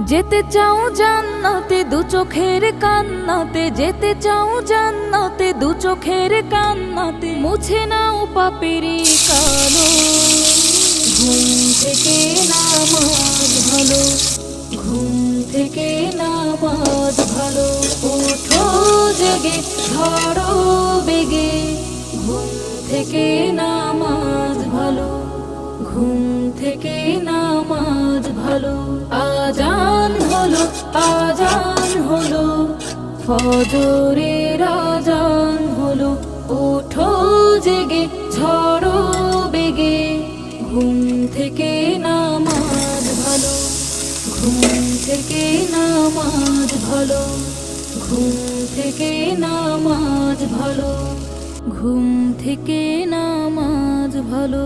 যেতে চাও জান্নাতে দু চোখের কান্নাতে, যেতে চাও জান্নাতে দু চোখের কান্নাতে, মুছে নাও পাপেরি কালো। ঘুম থেকে নামাজ ভালো, ঘুম থেকে নামাজ ভালো, ওঠো জেগে ধরো বেগে। ঘুম থেকে নামাজ ভালো, ঘুম থেকে নামাজ ভালো। আজান হলো, আজান হলো, ফজরের আজান হলো, ওঠো জেগে ঝড়ো বেগে। ঘুম থেকে নামাজ ভালো, ঘুম থেকে নামাজ ভালো, ঘুম থেকে নামাজ ভালো, ঘুম থেকে নামাজ ভালো।